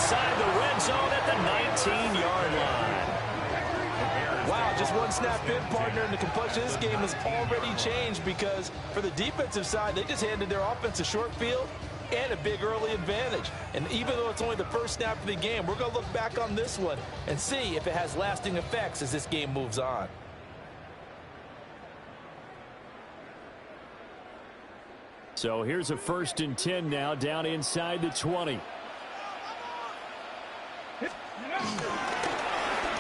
inside the red zone at the 19-yard line. Wow, just one snap in, partner, and the complexion of this game has already changed because for the defensive side, they just handed their offense a short field and a big early advantage. And even though it's only the first snap of the game, we're going to look back on this one and see if it has lasting effects as this game moves on. So here's a 1st and 10 now, down inside the 20.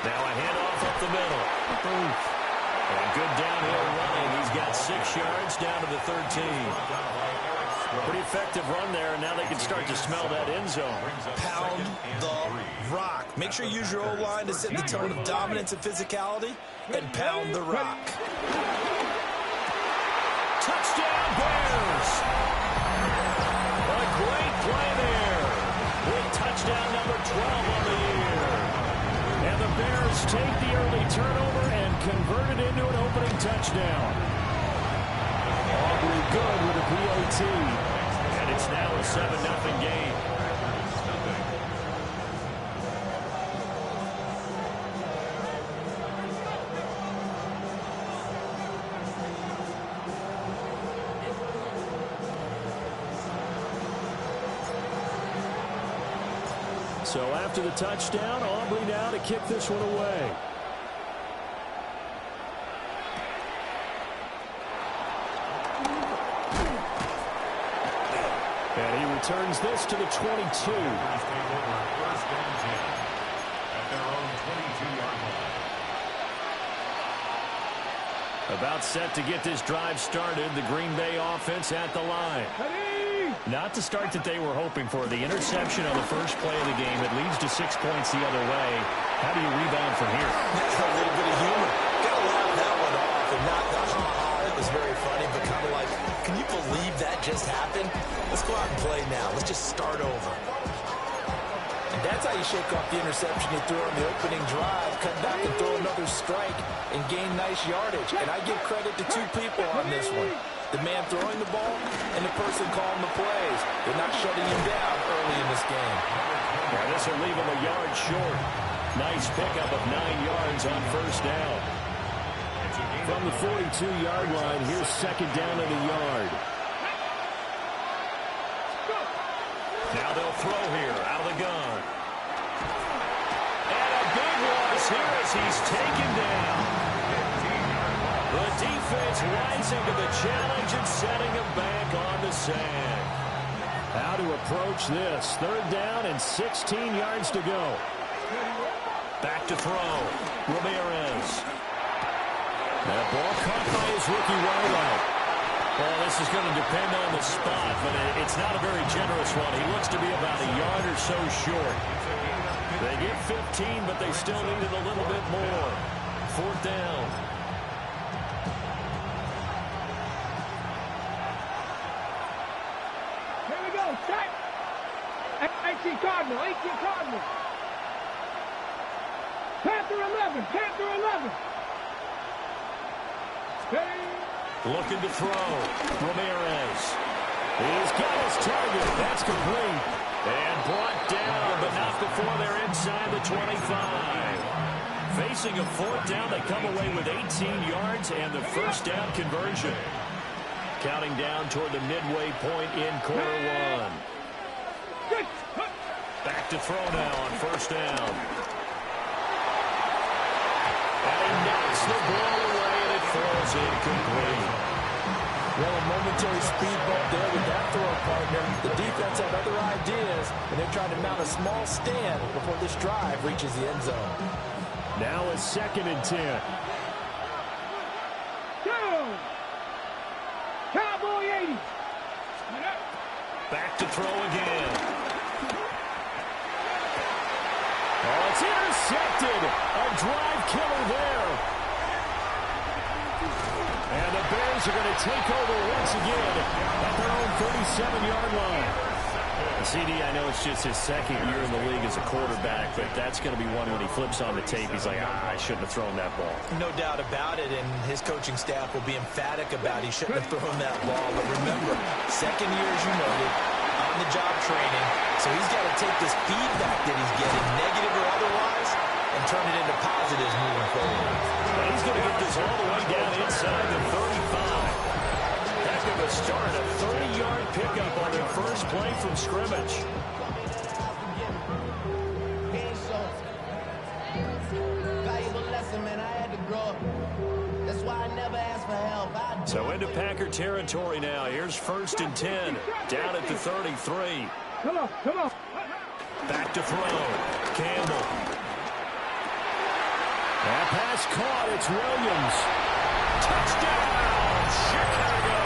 Now a handoff up the middle. And good downhill running. He's got 6 yards down to the 13. Pretty effective run there, and now they can start to smell that end zone. Pound the rock. Make sure you use your O-line to set the tone of dominance and physicality, and pound the rock. Touchdown, Bears! A great play there with touchdown number 12 on the year. And the Bears take the early turnover and convert it into an opening touchdown. Aubrey good with a PAT. And it's now a 7-0 game. So after the touchdown, Aubrey now to kick this one away. And he returns this to the 22. About set to get this drive started. The Green Bay offense at the line. Not the start that they were hoping for. The interception on the first play of the game. It leads to 6 points the other way. How do you rebound from here? That's a little bit of humor. Got to laugh that one off and not the ha-ha. That was very funny, but kind of like, can you believe that just happened? Let's go out and play now. Let's just start over. And that's how you shake off the interception you threw on the opening drive. Come back and throw another strike and gain nice yardage. And I give credit to 2 people on this one. The man throwing the ball and the person calling the plays. They're not shutting him down early in this game. Yeah, this will leave him a yard short. Nice pickup of 9 yards on first down. From the 42-yard line, here's 2nd down in the yard. Now they'll throw here out of the gun. And a big loss here as he's taken down. The defense rising to the challenge and setting him back on the sand. How to approach this. 3rd down and 16 yards to go. Back to throw. Ramirez. That ball caught by his rookie right out. Well, this is going to depend on the spot, but it's not a very generous one. He looks to be about a yard or so short. They get 15, but they still needed a little bit more. 4th down. Here we go. Set. 18 Cardinal. 18 Cardinal. Panther 11. Panther 11. Hey. Looking to throw. Ramirez. He's got his target. That's complete. And brought down, but not before they're inside the 25. Facing a 4th down, they come away with 18 yards and the 1st down conversion. Counting down toward the midway point in quarter 1. Back to throw now on 1st down. And he knocks the ball away, and it falls incomplete. Well, a momentary speed bump there with that throw, partner. The defense had other ideas, and they're trying to mount a small stand before this drive reaches the end zone. Now a 2nd and 10. Cowboy 80. Back to throw again. Oh, it's intercepted. A drive killer there. And the Bears are going to take over once again at their own 37-yard line. CD, I know it's just his 2nd year in the league as a quarterback, but that's going to be one when he flips on the tape. He's like, I shouldn't have thrown that ball. No doubt about it, and his coaching staff will be emphatic about he shouldn't have thrown that ball. But remember, 2nd year, as you noted, on-the-job training, so he's got to take this feedback that he's getting, negative or otherwise, and turn it into positives moving forward. And he's going to get this all the way down inside the 35. Heck of a start, a 30-yard pickup on their first play from scrimmage. So into Packer territory now. Here's 1st and 10. Down at the 33. Come on. Back to throw. Campbell. That pass caught. It's Williams. Touchdown, Chicago.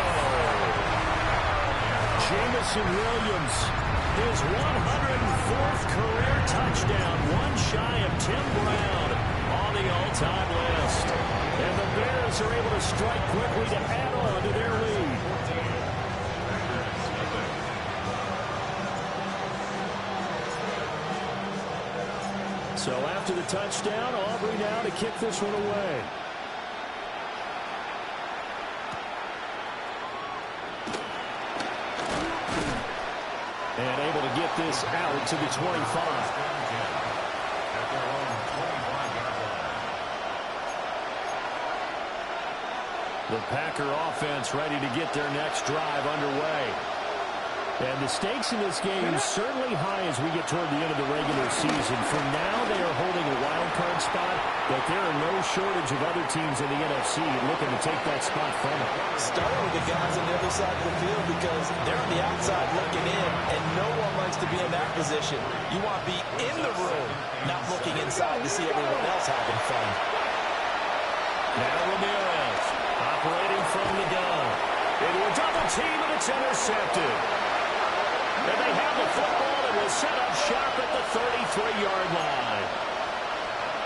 Jamison Williams. His 104th career touchdown. One shy of Tim Brown on the all-time list. And the Bears are able to strike quickly to add on to their lead. So after the touchdown, Aubrey now to kick this one away. And able to get this out to the 25. The Packer offense ready to get their next drive underway. And the stakes in this game is certainly high as we get toward the end of the regular season. For now, they are holding a wild card spot, but there are no shortage of other teams in the NFC looking to take that spot from them. Starting with the guys on the other side of the field because they're on the outside looking in, and no one likes to be in that position. You want to be in the room, not looking inside to see everyone else having fun. Now Ramirez operating from the gun. Into a double team, and it's intercepted. And they have the football and will set up shop at the 33-yard line.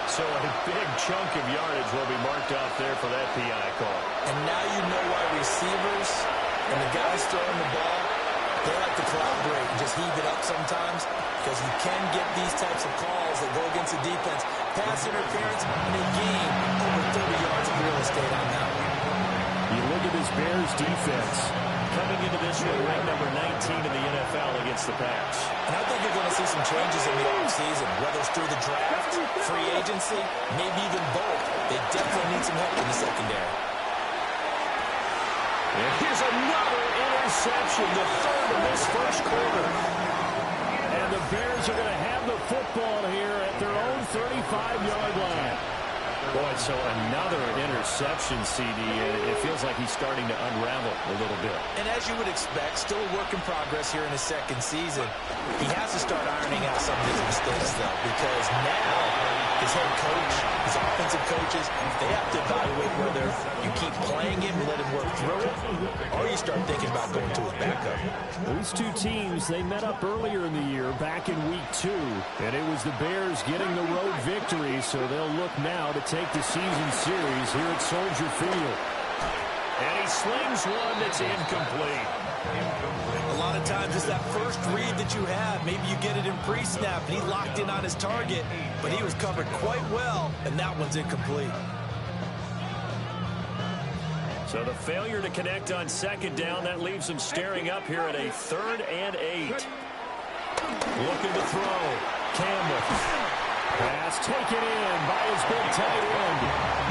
So a big chunk of yardage will be marked off there for that PI call. And now you know why receivers and the guys throwing the ball, they like to collaborate and just heave it up sometimes because you can get these types of calls that go against the defense. Pass interference and a gain over 30 yards of real estate on that one. You look at this Bears defense coming into this one, ranked number 19 in the NFL against the pass. And I think you're going to see some changes in the offseason, whether it's through the draft, free agency, maybe even both. They definitely need some help in the secondary. And here's another interception, the third of this first quarter. And the Bears are going to have the football here at their own 35-yard line. Boy, so another interception, CD. It feels like he's starting to unravel a little bit. And as you would expect, still a work in progress here in his second season. He has to start ironing out some of his mistakes, though, because now his head coach, his offensive coaches, they have to evaluate whether you keep playing him and let him work through it, or you start thinking about going to his backup. Those two teams, they met up earlier in the year, back in week 2, and it was the Bears getting the road victory, so they'll look now to take the season series here at Soldier Field. And he slings one that's incomplete. A lot of times it's that first read that you have. Maybe you get it in pre-snap, and he locked in on his target, but he was covered quite well, and that one's incomplete. So the failure to connect on second down, that leaves him staring up here at a 3rd and 8. Looking to throw. Campbell. Pass taken in by his big tight end.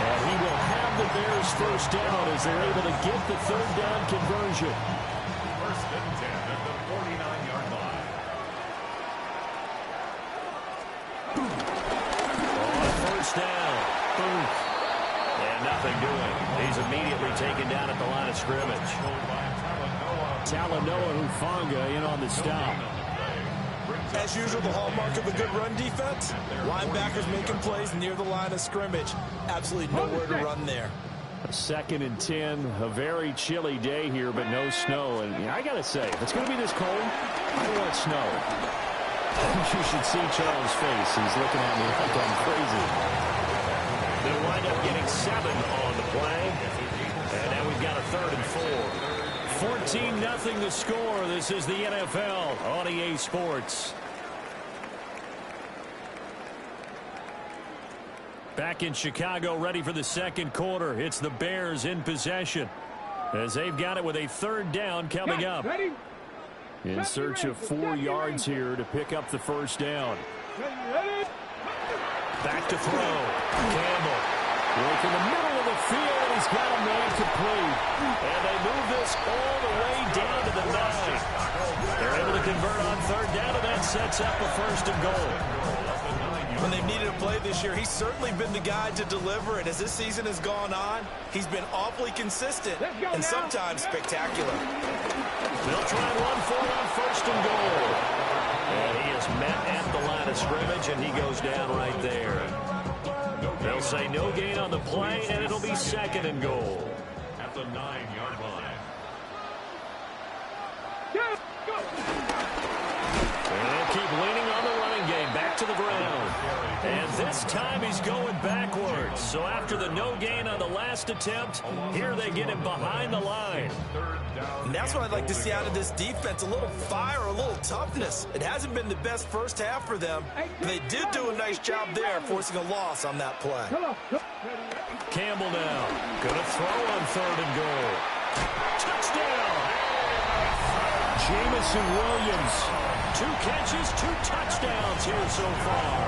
And he will have the Bears first down as they're able to get the 3rd down conversion. 1st and 10 at the 49-yard line. On 1st down. Boom. And nothing doing. He's immediately taken down at the line of scrimmage. Talanoa Hufanga in on the stop. As usual, the hallmark of a good run defense, linebackers making plays near the line of scrimmage. Absolutely nowhere to run there. 2nd and 10, a very chilly day here, but no snow. And I got to say, if it's going to be this cold, I want snow. You should see Charles' face. He's looking at me like I'm crazy. They'll wind up getting 7 on the play. And now we've got a 3rd and 4. 14-0 the score. This is the NFL on EA Sports. Back in Chicago, ready for the 2nd quarter. It's the Bears in possession as they've got it with a 3rd down coming up. Ready? In search of 4 yards here to pick up the first down. Back to throw. Campbell. Work in the middle of the field, and he's got a man complete. And they move this all the way down to the 9. They're able to convert on third down, and that sets up a first and goal. When they've needed a play this year, he's certainly been the guy to deliver it. As this season has gone on, he's been awfully consistent and sometimes spectacular. They'll try and run for it on first and goal. And he is met at the line of scrimmage, and he goes down right there. They'll say no gain on the play, and it'll be second and goal. At the 9-yard line. And they'll keep leaning on the running game. Back to the ground. And this time he's going backwards. So after the no gain on the last attempt, here they get him behind the line. And that's what I'd like to see out of this defense. A little fire, a little toughness. It hasn't been the best first half for them. They did do a nice job there, forcing a loss on that play. Campbell now. Gonna throw on third and goal. Touchdown! Jamison Williams. 2 catches, 2 touchdowns here so far.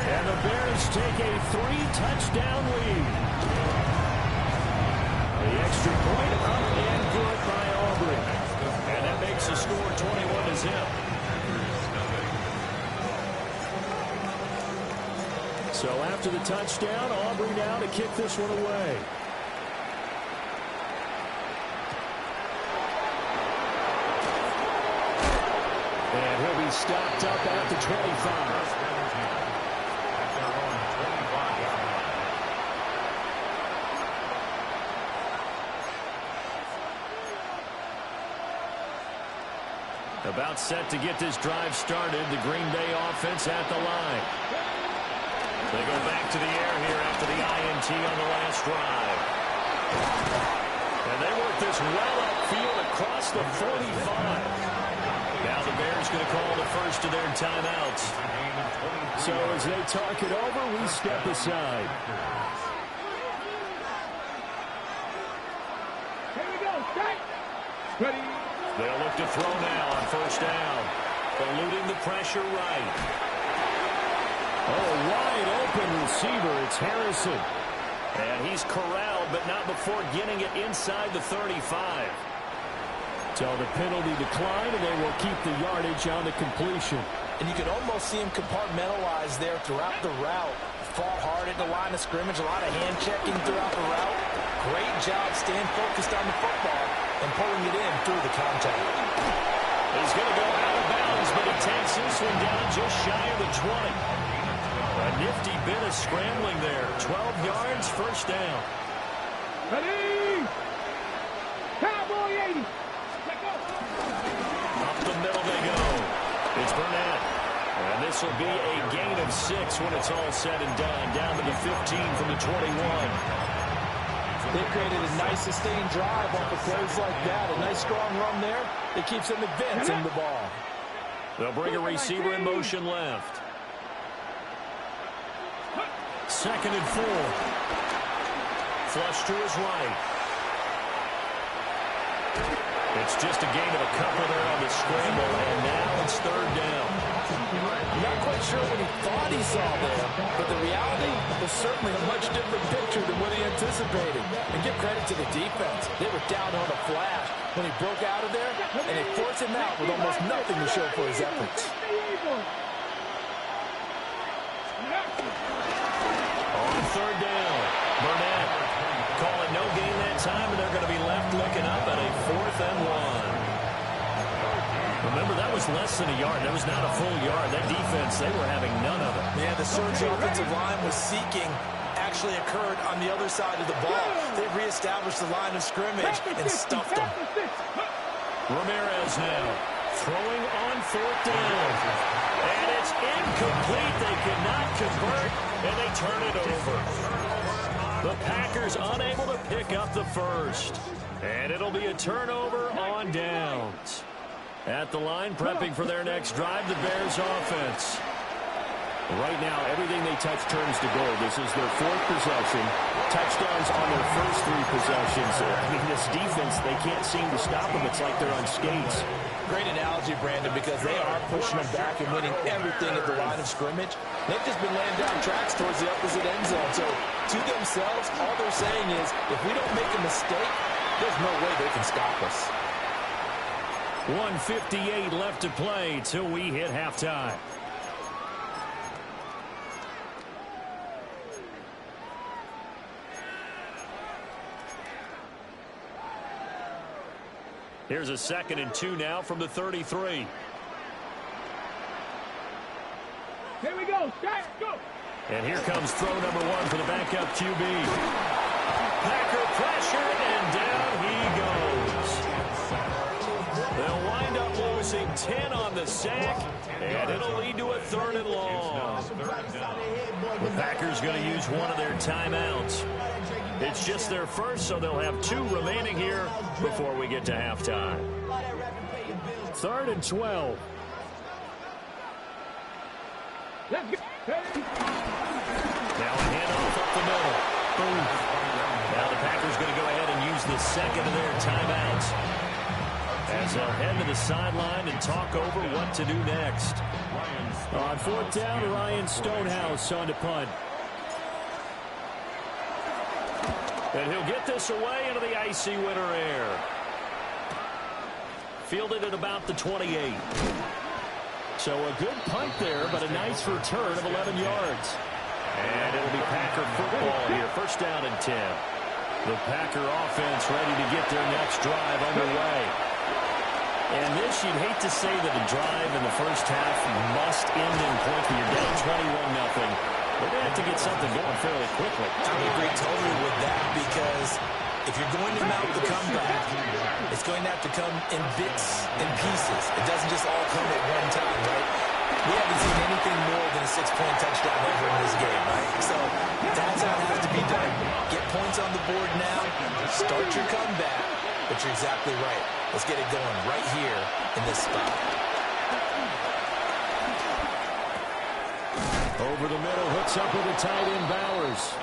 And the Bears take a 3-touchdown lead. The extra point up and good by Aubrey. And that makes the score 21-0. So after the touchdown, Aubrey now to kick this one away. And he'll be stopped up at the 25. About set to get this drive started. The Green Bay offense at the line. They go back to the air here after the INT on the last drive. And they work this well upfield across the 45. Now the Bears going to call the first of their timeouts. So as they talk it over, we step aside. Here we go. Set. Ready. They'll look to throw now on first down. Eluding the pressure right. Oh, wide open receiver. It's Harrison. And he's corralled, but not before getting it inside the 35. So the penalty declined, and they will keep the yardage on the completion. And you could almost see him compartmentalize there throughout the route. Fought hard at the line of scrimmage, a lot of hand checking throughout the route. Great job staying focused on the football and pulling it in through the contact. He's going to go out of bounds, but he takes this one down just shy of the 20. A nifty bit of scrambling there. 12 yards, first down. Ready. Cowboy 80. Up the middle they go. It's Burnett. And this will be a gain of 6 when it's all said and done. Down to the 15 from the 21. They created a nice sustained drive off of plays like that. A nice strong run there. It keeps them advancing the ball. They'll bring a receiver in motion left. Second and 4. Flush to his right. It's just a gain of a couple there on the scramble, and now it's third down. Not quite sure what he thought he saw there, but the reality was certainly a much different picture than what he anticipated. And give credit to the defense. They were down on a flash when he broke out of there, and they forced him out with almost nothing to show for his efforts. On third down, Burnett calling no gain that time, and they're going to be left looking up at a 4th and 1. Remember, that was less than a yard. That was not a full yard. That defense, they were having none of it. Yeah, the surge the offensive line was seeking actually occurred on the other side of the ball. They reestablished the line of scrimmage and stuffed them. Ramirez now throwing on 4th down. And it's incomplete. They cannot convert, and they turn it over. The Packers unable to pick up the first. And it'll be a turnover on downs. At the line, prepping for their next drive, the Bears offense. Right now, everything they touch turns to gold. This is their fourth possession. Touchdowns on their first three possessions. I mean, this defense, they can't seem to stop them. It's like they're on skates. Great analogy, Brandon, because they are pushing them back and winning everything at the line of scrimmage. They've just been laying down tracks towards the opposite end zone. So, to themselves, all they're saying is, if we don't make a mistake, there's no way they can stop us. 1:58 left to play till we hit halftime. Here's a 2nd and 2 now from the 33. Here we go. Start. Go. And here comes throw number 1 for the backup QB. Packer pressure, and down he goes. They'll wind up losing 10 on the sack, and it'll lead to a 3rd and long. The Packers going to use one of their timeouts. It's just their first, so they'll have 2 remaining here before we get to halftime. 3rd and 12. Let's go. Now a handoff up the middle. Boom. Now the Packers going to go ahead and use the 2nd of their timeouts, as they'll head to the sideline and talk over what to do next. On 4th down, Ryan Stonehouse on to punt. And he'll get this away into the icy winter air. Fielded at about the 28. So a good punt there, but a nice return of 11 yards. And it'll be Packer football here. 1st down and 10. The Packer offense ready to get their next drive underway. And this, you'd hate to say that a drive in the first half must end in points when you're down 21-0. They're going to have to get something going fairly quickly. I agree totally with that, because if you're going to mount the comeback, it's going to have to come in bits and pieces. It doesn't just all come at one time, right? We haven't seen anything more than a 6-point touchdown ever in this game, right? So that's how it has to be done. Get points on the board now, start your comeback, but you're exactly right. Let's get it going right here in this spot. Over the middle, hooks up with the tight end, Bowers.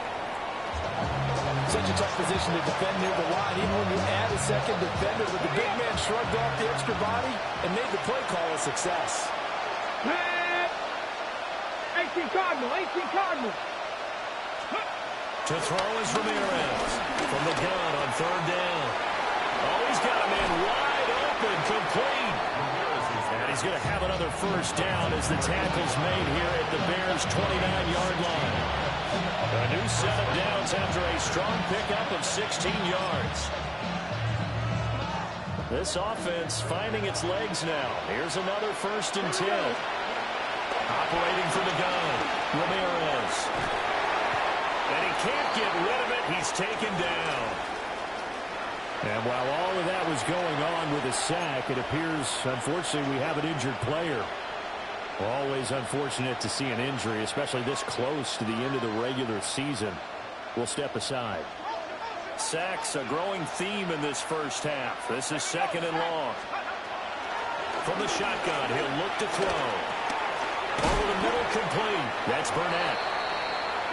Such a tough position to defend near the line, even when you add a second defender, but the big man shrugged off the extra body and made the play call a success. 18 Cardinal. 18 Cardinal. To throw is Ramirez from the gun on 3rd down. Oh, he's got a man wide open, complete. And he's going to have another 1st down as the tackle's made here at the Bears' 29-yard line. A new set of downs after a strong pickup of 16 yards. This offense finding its legs now. Here's another 1st and 10. Operating from the gun, Ramirez. And he can't get rid of it. He's taken down. And while all of that was going on with a sack, it appears, unfortunately, we have an injured player. Always unfortunate to see an injury, especially this close to the end of the regular season. We'll step aside. Sacks, a growing theme in this first half. This is 2nd and long. From the shotgun, he'll look to throw. Over the middle, complete. That's Burnett.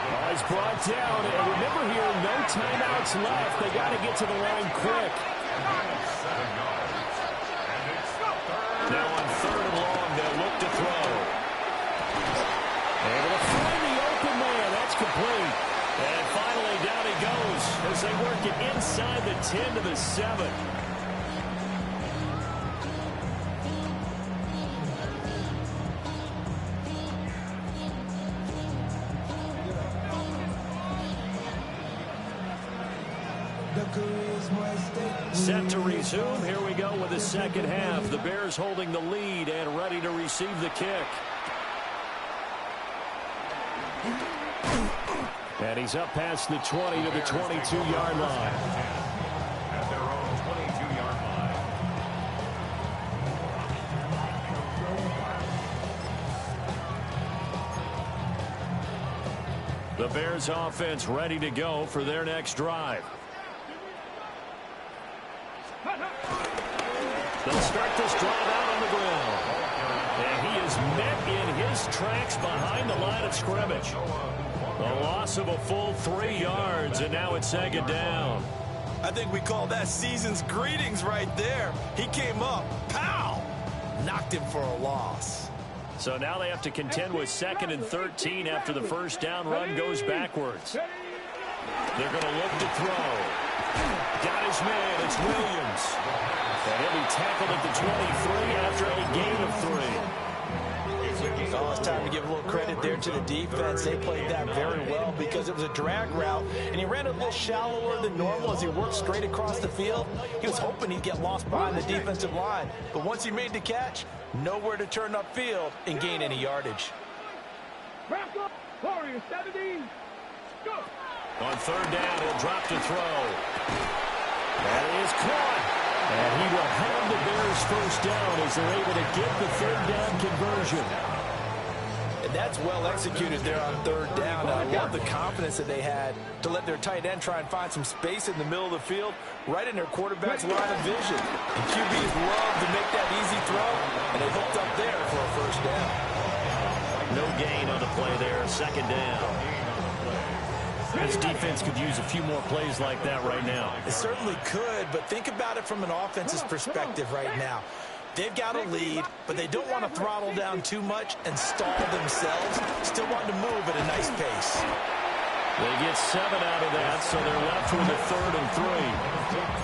Oh, he's brought down. And remember here, no timeouts left. They got to get to the line quick. Now on 3rd and long, they'll look to throw. Able to find the open man. That's complete. And finally, down he goes as they work it inside the 10 to the 7. Set to resume. Here we go with the 2nd half. The Bears holding the lead and ready to receive the kick. And he's up past the 20 to the 22-yard line. At their own 22-yard line. The Bears offense ready to go for their next drive. They'll start this drive out on the ground. And he is met in his his tracks behind the line of scrimmage. A loss of a full 3 yards, and now it's second down. I think we call that season's greetings right there. He came up, pow, knocked him for a loss. So now they have to contend with 2nd and 13 after the first down run goes backwards. They're going to look to throw. Got his man, it's Williams. And he'll be tackled at the 23 after a gain of 3. Oh, it's time to give a little credit there to the defense. They played that very well because it was a drag route, and he ran a little shallower than normal as he worked straight across the field. He was hoping he'd get lost behind the defensive line, but once he made the catch, nowhere to turn upfield and gain any yardage. Back up, Warriors 70. Go. On third down, he'll drop to throw. That is caught. And he will have the Bears first down as they're able to get the third down conversion. And that's well executed there on third down. I love the confidence that they had to let their tight end try and find some space in the middle of the field, right in their quarterback's line of vision. And QBs love to make that easy throw, and they hooked up there for a first down. No gain on the play there, second down. This defense could use a few more plays like that right now. It certainly could, but think about it from an offense's perspective right now. They've got a lead, but they don't want to throttle down too much and stall themselves. Still want to move at a nice pace. They get 7 out of that, so they're left with a 3rd and 3.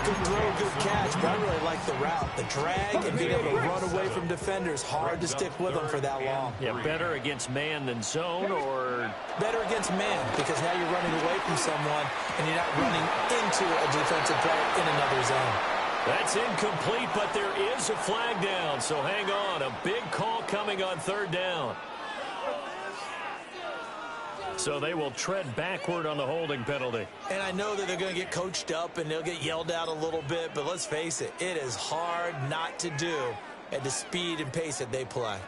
Good throw, good catch, but I really like the route. The drag and being able to run away from defenders. Hard to stick with them for that long. Yeah, better against man than zone, or better against man, because now you're running away from someone and you're not running into a defensive player in another zone. That's incomplete, but there is a flag down, so hang on. A big call coming on third down. So they will tread backward on the holding penalty. And I know that they're going to get coached up and they'll get yelled out a little bit, but let's face it, it is hard not to do at the speed and pace that they play.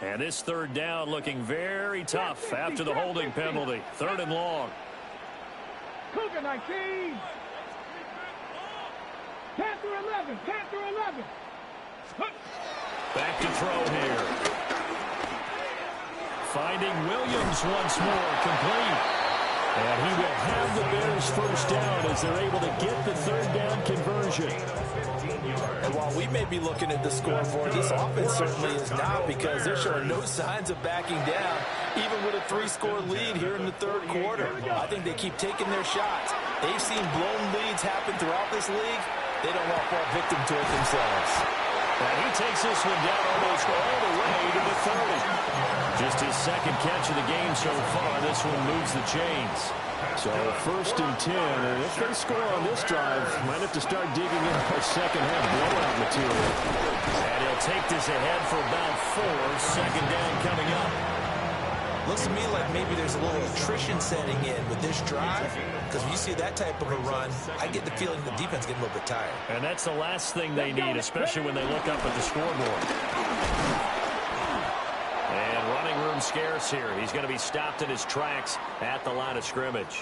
And this third down looking very tough after the holding penalty. 3rd and long. Cougar 19. Panther 11. Panther 11. Back to throw here. Finding Williams once more, complete. And he will have the Bears first down as they're able to get the third down conversion. And while we may be looking at the scoreboard, this offense certainly is not, because they're showing no signs of backing down, even with a 3-score lead here in the third quarter. I think they keep taking their shots. They've seen blown leads happen throughout this league. They don't want to fall victim to it themselves. And he takes this one down almost all the way to the 30. Just his 2nd catch of the game so far. This one moves the chains. So 1st and 10, and if they score on this drive, might have to start digging in for second-half blowout material. And he'll take this ahead for about 4. Second down coming up. Looks to me like maybe there's a little attrition setting in with this drive, because when you see that type of a run, I get the feeling the defense getting a little bit tired. And that's the last thing they need, especially when they look up at the scoreboard. And running room scarce here. He's going to be stopped in his tracks at the line of scrimmage.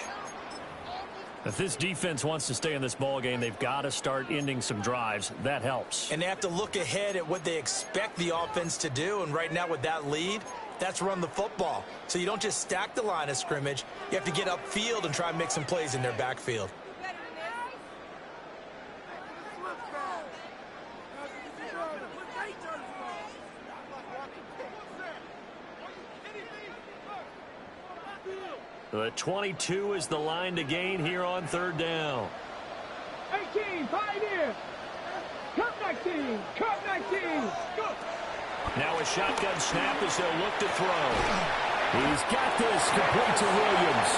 If this defense wants to stay in this ballgame, they've got to start ending some drives. That helps. And they have to look ahead at what they expect the offense to do. And right now with that lead, that's run the football. So you don't just stack the line of scrimmage. You have to get upfield and try and make some plays in their backfield. The 22 is the line to gain here on third down. 18, pioneer. Cut 19, cut 19. Go. Now a shotgun snap as they'll look to throw. He's got this, complete to Williams.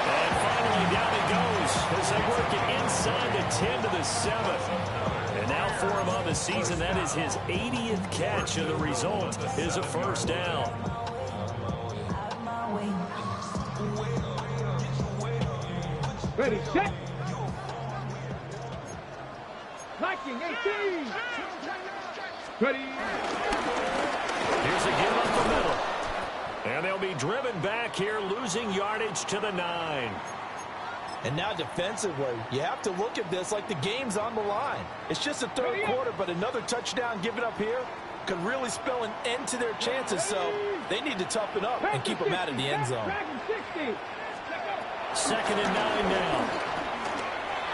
And finally down he goes as they work it inside the 10 to the 7. And now for him on the season, that is his 80th catch, and the result is a first down. Ready, set. Viking 18. Ready. Here's a give up the middle. And they'll be driven back here, losing yardage to the 9. And now defensively, you have to look at this like the game's on the line. It's just the third quarter, but another touchdown given up here. could really spell an end to their chances, so they need to toughen up and keep them out of the end zone. 2nd and 9 now.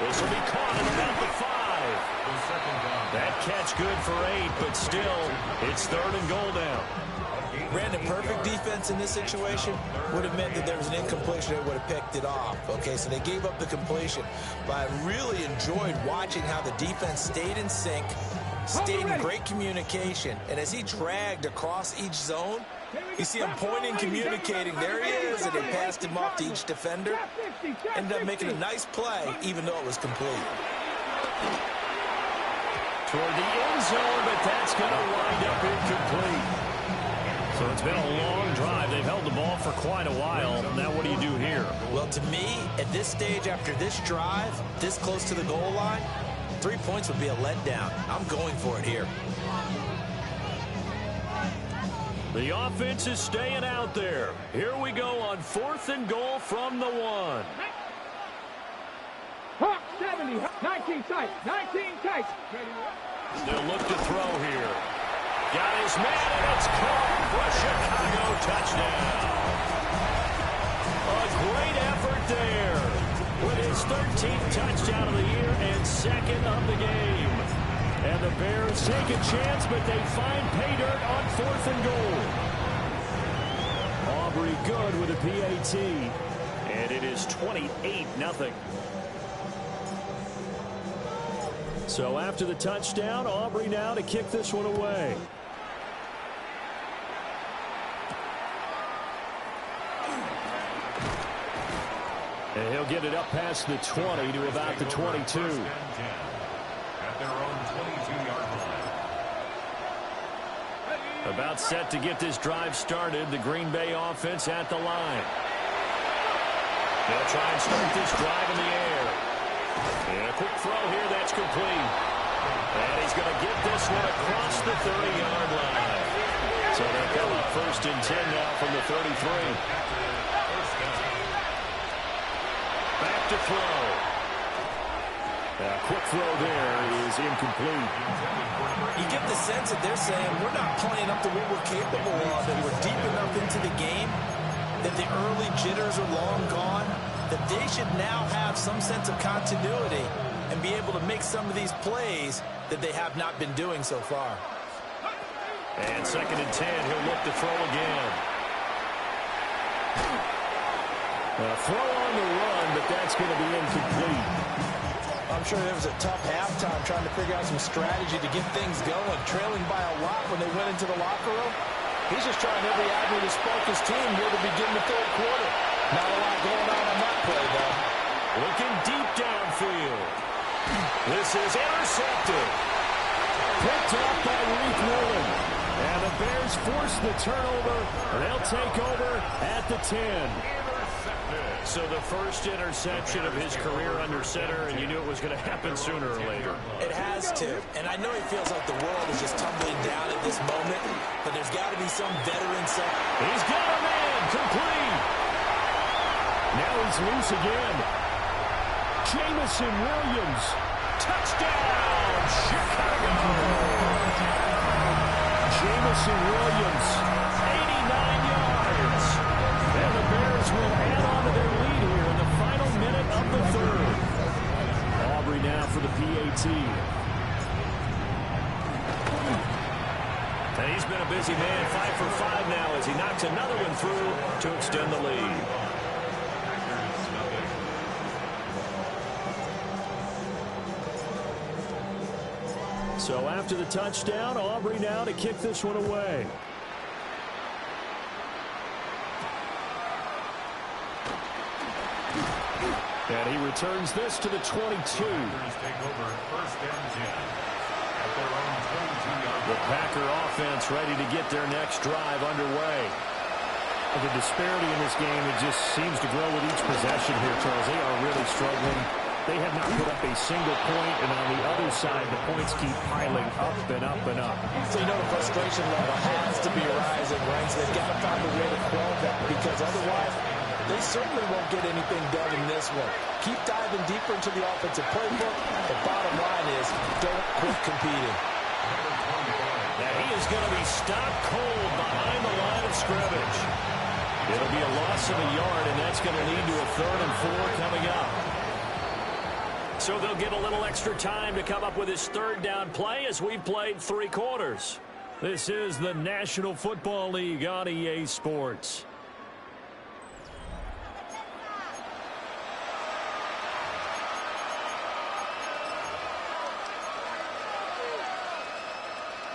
This will be caught at about the 5. That catch good for 8, but still, it's 3rd and goal now. Brandon, perfect defense in this situation would have meant that there was an incompletion that would have picked it off. Okay, so they gave up the completion. But I really enjoyed watching how the defense stayed in sync, stayed in great communication. And as he dragged across each zone, you see him pointing, communicating. There he is, and they passed him off to each defender. Ended up making a nice play, even though it was complete. Toward the end zone, but that's going to wind up incomplete. So it's been a long drive. They've held the ball for quite a while. Now what do you do here? Well, to me, at this stage, after this drive, this close to the goal line, 3 points would be a letdown. I'm going for it here. The offense is staying out there. Here we go on 4th and goal from the 1. Hawk 70, 19 tight, 19 tight. They'll look to throw here. Got his man, and it's caught for a Chicago touchdown. A great effort there with his 13th touchdown of the year and 2nd of the game. And the Bears take a chance, but they find pay dirt on 4th and goal. Aubrey good with a PAT, and it is 28-0. So after the touchdown, Aubrey now to kick this one away. And he'll get it up past the 20 to about the 22. At their own 22-yard line. About set to get this drive started. The Green Bay offense at the line. They'll try and start this drive in the air. And a quick throw here, that's complete. And he's going to get this one across the 30-yard line. So they come up 1st and 10 now from the 33. Back to throw. A quick throw there is incomplete. You get the sense that they're saying we're not playing up to what we're capable of, and we're deep enough into the game that the early jitters are long gone, that they should now have some sense of continuity and be able to make some of these plays that they have not been doing so far. And 2nd and 10, he'll look to throw again. A throw on the run, but that's going to be incomplete. I'm sure there was a tough halftime trying to figure out some strategy to get things going. Trailing by a lot when they went into the locker room. He's just trying every avenue to spark his team here to begin the 3rd quarter. Not a lot going on that play, though. Looking deep downfield. This is intercepted. Picked up by Reek Woolen. And the Bears force the turnover. They'll take over at the 10. So the first interception of his career under center, and you knew it was going to happen sooner or later. It has to. And I know he feels like the world is just tumbling down at this moment, but there's got to be some veteran side. He's got a man. Complete. Now he's loose again. Jamison Williams. Touchdown, Chicago. Jamison Williams, 89 yards. And the Bears will add on to their lead here in the final minute of the 3rd. Aubrey now for the PAT. And he's been a busy man, 5 for 5 now as he knocks another one through to extend the lead. So after the touchdown, Aubrey now to kick this one away. And he returns this to the 22. The Packer offense ready to get their next drive underway. The disparity in this game, it just seems to grow with each possession here, Charles. They are really struggling. They have not put up a single point, and on the other side, the points keep piling up and up and up. So you know the frustration level has to be rising, right? So they've got to find a way to quell that, because otherwise they certainly won't get anything done in this one. Keep diving deeper into the offensive playbook. The bottom line is don't quit competing. Now he is going to be stopped cold behind the line of scrimmage. It'll be a loss of a yard, and that's going to lead to a 3rd and 4 coming up. So they'll get a little extra time to come up with his 3rd down play as we've played 3 quarters. This is the National Football League on EA Sports.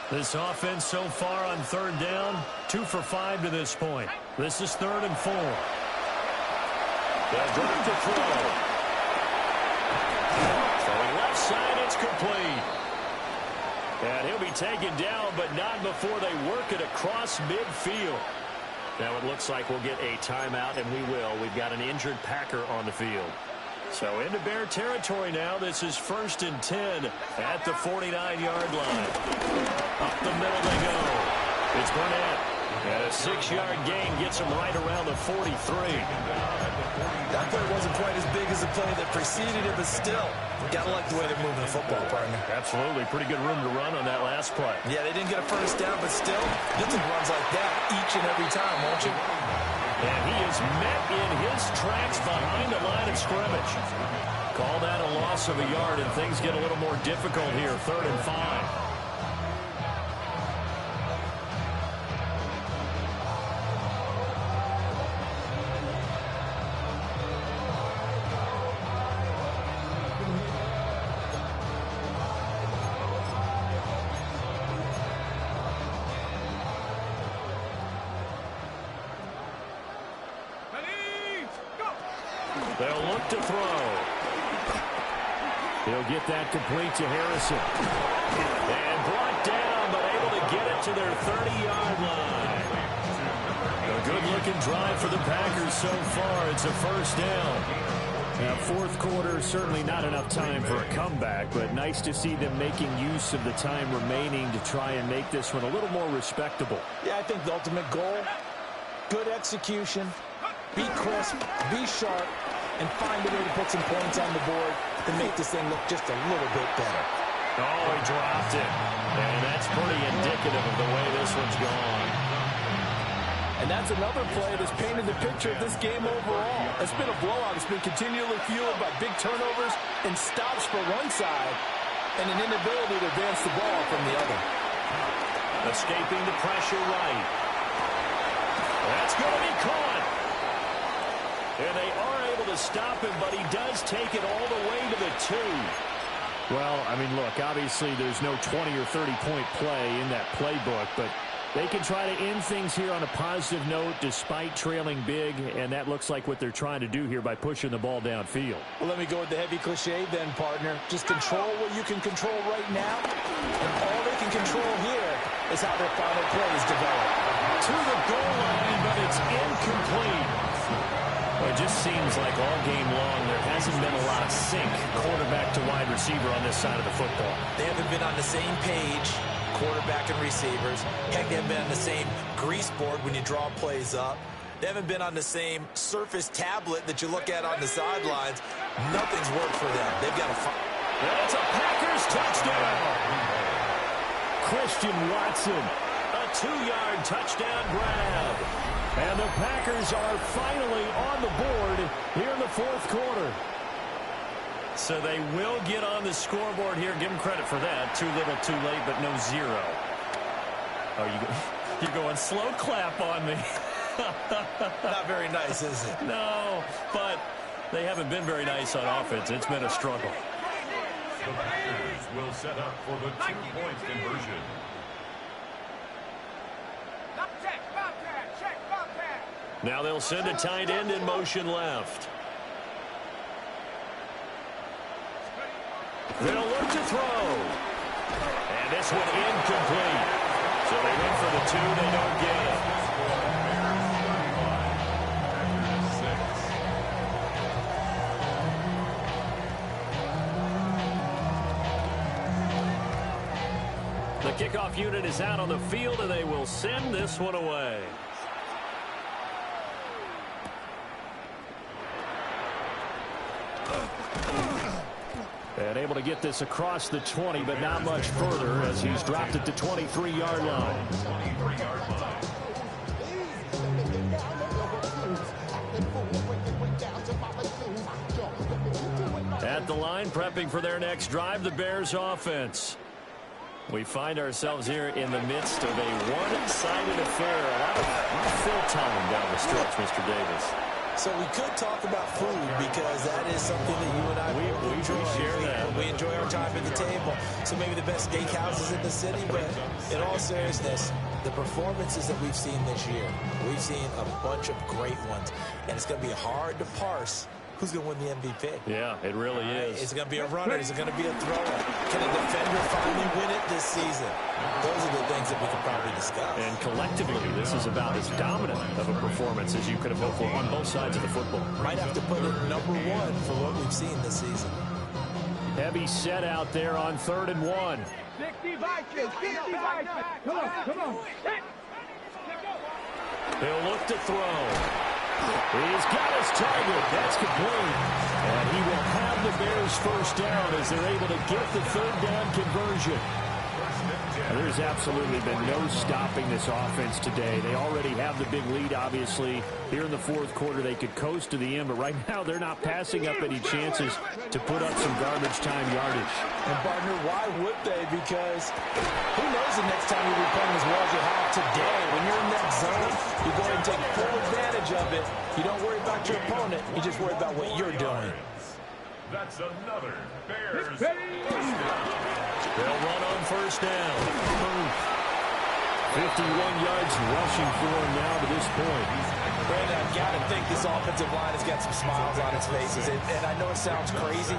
This offense so far on 3rd down, 2 for 5 to this point. This is 3rd and 4. They'll drop to throw. Throwing left side, it's complete. And he'll be taken down, but not before they work it across midfield. Now it looks like we'll get a timeout, and we will. We've got an injured Packer on the field. So into Bear territory now. This is 1st and 10 at the 49-yard line. Up the middle they go. It's Burnett. And a 6-yard gain gets him right around the 43. That play wasn't quite as big as the play that preceded it, but still, gotta like the way they're moving the football, partner. Absolutely. Pretty good room to run on that last play. Yeah, they didn't get a 1st down, but still, you'll take runs like that each and every time, won't you? And he is met in his tracks behind the line of scrimmage. Call that a loss of a yard, and things get a little more difficult here. 3rd and 5. They'll look to throw. He'll get that complete to Harrison. And brought down, but able to get it to their 30-yard line. A good-looking drive for the Packers so far. It's a 1st down. Now, 4th quarter, certainly not enough time for a comeback, but nice to see them making use of the time remaining to try and make this one a little more respectable. Yeah, I think the ultimate goal, good execution, be crisp, be sharp, and find a way to put some points on the board to make this thing look just a little bit better. Oh, he dropped it. And that's pretty indicative of the way this one's gone. And that's another play that's painted the picture of this game overall. It's been a blowout. It's been continually fueled by big turnovers and stops for one side and an inability to advance the ball from the other. Escaping the pressure right. That's going to be caught. And they are able to stop him, but he does take it all the way to the 2. Well, I mean, look, obviously there's no 20 or 30-point play in that playbook, but they can try to end things here on a positive note despite trailing big, and that looks like what they're trying to do here by pushing the ball downfield. Well, let me go with the heavy cliche then, partner. Just control what you can control right now, and all they can control here is how their final plays develop. To the goal line, but it's incomplete. Well, it just seems like all game long there hasn't been a lot of sync quarterback to wide receiver on this side of the football. They haven't been on the same page, quarterback and receivers. Heck, they haven't been on the same grease board when you draw plays up. They haven't been on the same surface tablet that you look at on the sidelines. Nothing's worked for them. They've got to find. That's a Packers touchdown. Christian Watson, a 2-yard touchdown grab. And the Packers are finally on the board here in the 4th quarter. So they will get on the scoreboard here. Give them credit for that. Too little, too late, but no 0. Oh, you're going slow clap on me. Not very nice, is it? No, but they haven't been very nice on offense. It's been a struggle. The Packers will set up for the 2-point conversion. Now they'll send a tight end in motion left. They'll look to throw. And this one incomplete. So they went for the 2, they don't get it. The kickoff unit is out on the field, and they will send this one away. And And able to get this across the 20, but not much further as he's dropped it to 23-yard line. At the line, prepping for their next drive, the Bears offense. We find ourselves here in the midst of a one-sided affair. A lot of fill time down the stretch, Mr. Davis. So we could talk about food because that is something that you and I we enjoy. Share that. We enjoy our time at the table. So maybe the best steakhouses in the city, but in all seriousness, the performances that we've seen this year, we've seen a bunch of great ones, and it's going to be hard to parse who's going to win the MVP. Yeah, it really is. Is it going to be a runner? Is it going to be a thrower? Can a defender finally win it this season? Those are the things that we can probably discuss. And collectively, this is about as dominant of a performance as you could have hoped for on both sides of the football. Might have to put it number one for what we've seen this season. Heavy set out there on 3rd and 1. 65, 65. Come on, come on. He'll look to throw. He's got his target. That's complete. And he will have the Bears first down as they're able to get the 3rd down conversion. There's absolutely been no stopping this offense today. They already have the big lead, obviously. Here in the 4th quarter, they could coast to the end, but right now they're not passing up any chances to put up some garbage time yardage. And, partner, why would they? Because who knows the next time you'll be playing as well as you have today. When you're in that zone, you go ahead and take full advantage of it. You don't worry about your opponent. You just worry about what you're doing. That's another Bears. They'll run on 1st down. 51 yards rushing for him now to this point. Brandon, I've got to think this offensive line has got some smiles on its faces. And I know it sounds crazy,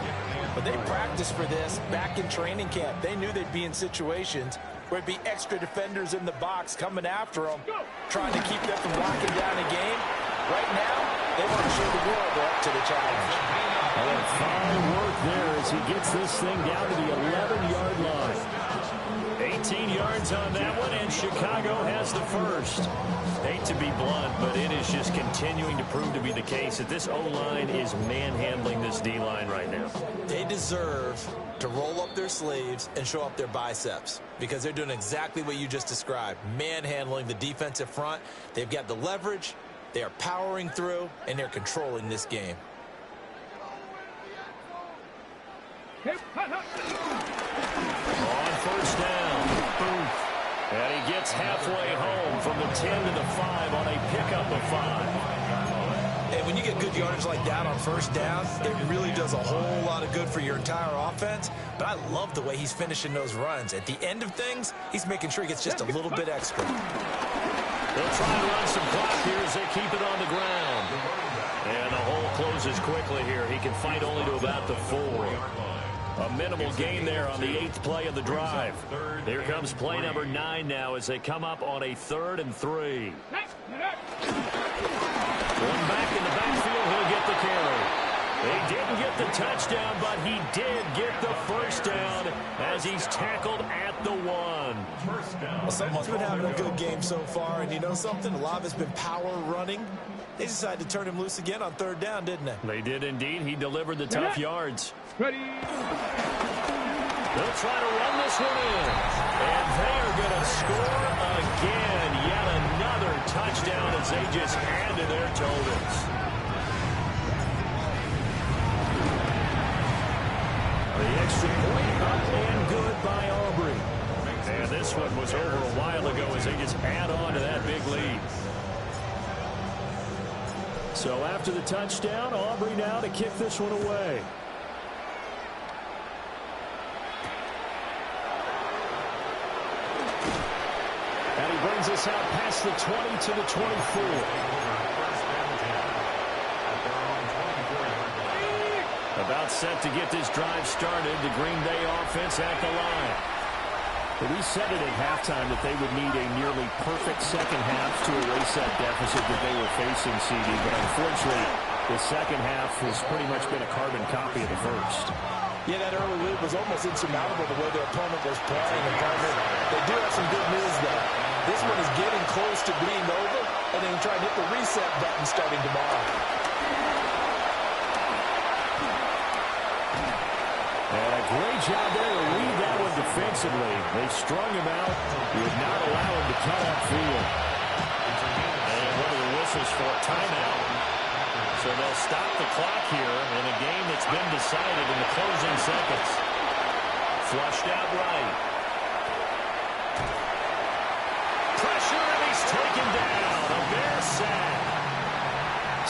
but they practiced for this back in training camp. They knew they'd be in situations where it'd be extra defenders in the box coming after them, trying to keep them from locking down a game. Right now, they want to show the world they're up to the challenge. And fine work there as he gets this thing down to the 11-yard line. 18 yards on that one, and Chicago has the first. Hate to be blunt, but it is just continuing to prove to be the case that this O-line is manhandling this D-line right now. They deserve to roll up their sleeves and show up their biceps because they're doing exactly what you just described, manhandling the defensive front. They've got the leverage, they are powering through, and they're controlling this game. On 1st down. And he gets halfway home from the 10 to the 5 on a pickup of 5. And when you get good yardage like that on 1st down, it really does a whole lot of good for your entire offense. But I love the way he's finishing those runs. At the end of things, he's making sure he gets just a little bit extra. They'll try and run some clock here as they keep it on the ground. And the hole closes quickly here. He can fight only to about the 4. A minimal gain there on the 8th play of the drive. Here comes play number 9 now as they come up on a 3rd and 3. One back in the backfield, he'll get the carry. He didn't get the touchdown, but he did get the first down as he's tackled at the 1. Well, someone's been having a good game so far, and you know something? A lot of it's been power running. They decided to turn him loose again on 3rd down, didn't they? They did indeed. He delivered the tough yards. Ready. They'll try to run this one in. And they are going to score again. Yet another touchdown as they just add to their totals. The extra point up and good by Aubrey. And this one was over a while ago as they just add on to that big lead. So after the touchdown, Aubrey now to kick this one away. And he brings us out past the 20 to the 24. About set to get this drive started, the Green Bay offense at the line. But we said it at halftime that they would need a nearly perfect second half to erase that deficit that they were facing, CD. But unfortunately, the second half has pretty much been a carbon copy of the first. Yeah, that early lead was almost insurmountable the way their opponent was playing. And partner, they do have some good news, though. This one is getting close to being over, and then try and hit the reset button starting tomorrow. And a job there to read that one defensively. They strung him out, would not allow him to cut upfield. And one of the whistles for a timeout. So they'll stop the clock here in a game that's been decided in the closing seconds. Flushed out right. Pressure, and he's taken down. A Bear sack.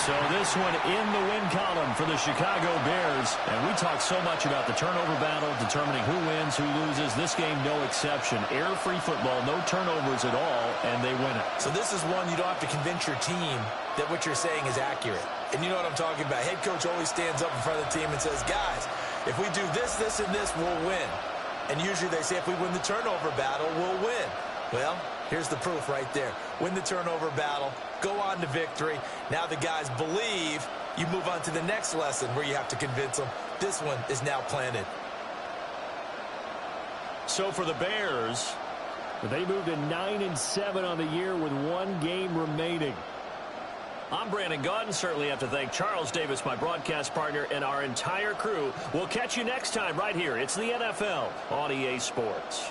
So this one in the win column for the Chicago Bears. And we talk so much about the turnover battle, determining who wins, who loses. This game, no exception. Error-free football, no turnovers at all, and they win it. So this is one you don't have to convince your team that what you're saying is accurate. And you know what I'm talking about. Head coach always stands up in front of the team and says, guys, if we do this, this, and this, we'll win. And usually they say if we win the turnover battle, we'll win. Well, here's the proof right there. Win the turnover battle, go on to victory. Now the guys believe. You move on to the next lesson where you have to convince them. This one is now planted. So for the Bears, they moved to 9-7 on the year with one game remaining. I'm Brandon Gaudin. Certainly have to thank Charles Davis, my broadcast partner, and our entire crew. We'll catch you next time right here. It's the NFL on EA Sports.